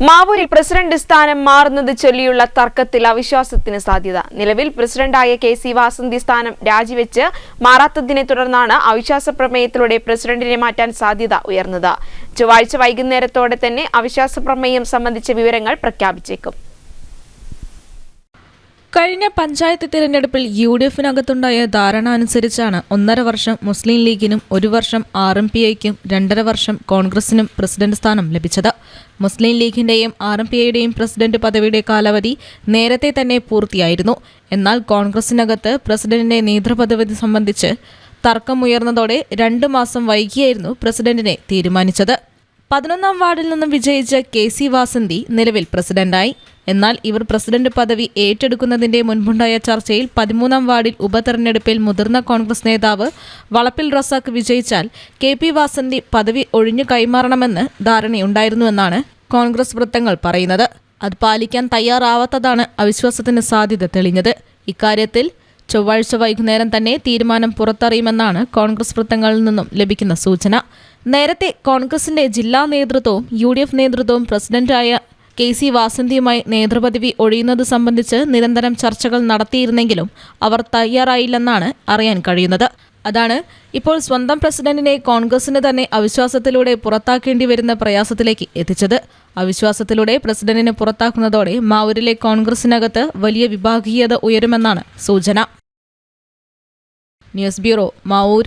മാവൂരിൽ president സ്ഥാനം മാറുന്നത് ചൊല്ലിയുള്ള തർക്കത്തിൽ അവിശ്വാസത്തിന് സാധ്യത. നിലവിൽ പ്രസിഡന്റായ കെ.സി. വാസന്തി സ്ഥാനം രാജിവെച്ച് മാറാത്തതിനെ തുടർന്നാണ് അവിശ്വാസ പ്രമേയത്തിലൂടെ പ്രസിഡന്റിനെ മാറ്റാൻ സാധ്യത ഉയർന്നത്. ചൊവ്വാഴ്ച വൈകുന്നേരത്തോടെ തന്നെ അവിശ്വാസ പ്രമേയം സംബന്ധിച്ച വിവരങ്ങൾ പ്രഖ്യാപിച്ചേക്കും. കഴിഞ്ഞ പഞ്ചായത്ത് തിരഞ്ഞെടുപ്പിൽ യുഡിഎഫിനകത്തുണ്ടായ ധാരണ അനുസരിച്ചാണ് 1.5 വർഷം മുസ്ലിം ലീഗിനും 1 വർഷം RMPIക്കും 2.5 വർഷം കോൺഗ്രസിനും പ്രസിഡന്റ് സ്ഥാനം ലഭിച്ചത്. മുസ്ലിം ലീഗിന്റെയും RMPIയുടെയും പ്രസിഡന്റ് പദവിയുടെ കാലാവധി നേരത്തെ തന്നെ പൂർത്തിയായിരുന്നു. എന്നാൽ കോൺഗ്രസിനകത്ത് പ്രസിഡന്റിന്റെ നേതൃപദവി സംബന്ധിച്ച് തർക്കമുയർന്നതോടെ 2 മാസം വൈകിയായിരുന്നു പ്രസിഡന്റിനെ തീരുമാനിച്ചത്. 11ാം വാർഡിൽ നിന്നും വിജയിച്ച കെ.സി. വാസന്തി നിലവിൽ പ്രസിഡന്റായി. എന്നാൽ ഇവർ പ്രസിഡന്റ് പദവി ഏറ്റെടുക്കുന്നതിന്റെ മുൻപുണ്ടായ ചർച്ചയിൽ 13ാം വാർഡിൽ ഉപതെരഞ്ഞെടുപ്പിൽ മുതിർന്ന കോൺഗ്രസ് നേതാവ് വളപ്പിൽ റസാഖ് വിജയിച്ചാൽ കെ.പി. വാസന്തി പദവി ഒഴിഞ്ഞു കൈമാറണമെന്ന് ധാരണയുണ്ടായിരുന്നുവെന്നാണ് കോൺഗ്രസ് വൃത്തങ്ങൾ പറയുന്നത്. അത് പാലിക്കാൻ തയ്യാറാവാത്തതാണ് അവിശ്വാസത്തിന് സാധ്യത തെളിഞ്ഞത്. ഇക്കാര്യത്തിൽ ചൊവ്വാഴ്ച വൈകുന്നേരം തന്നെ തീരുമാനം പുറത്തറിയുമെന്നാണ് കോൺഗ്രസ് വൃത്തങ്ങളിൽ നിന്നും ലഭിക്കുന്ന സൂചന. നേരത്തെ കോൺഗ്രസിന്റെ ജില്ലാ നേതൃത്വവും UDF നേതൃത്വവും പ്രസിഡന്റായ കെ.സി. വാസന്തിയുമായി നേതൃപദവി ഒഴിയുന്നത് സംബന്ധിച്ച് നിരന്തരം ചർച്ചകൾ നടത്തിയിരുന്നെങ്കിലും അവർ തയ്യാറായില്ലെന്നാണ് അറിയാൻ കഴിയുന്നത്. അതാണ് ഇപ്പോൾ സ്വന്തം പ്രസിഡന്റിനെ കോൺഗ്രസിന് തന്നെ അവിശ്വാസത്തിലൂടെ പുറത്താക്കേണ്ടി വരുന്ന പ്രയാസത്തിലേക്ക് എത്തിച്ചത്. അവിശ്വാസത്തിലൂടെ പ്രസിഡന്റിനെ പുറത്താക്കുന്നതോടെ മാവൂരിലെ കോൺഗ്രസിനകത്ത് വലിയ വിഭാഗീയത ഉയരുമെന്നാണ് സൂചന. News bureau, Mavoor.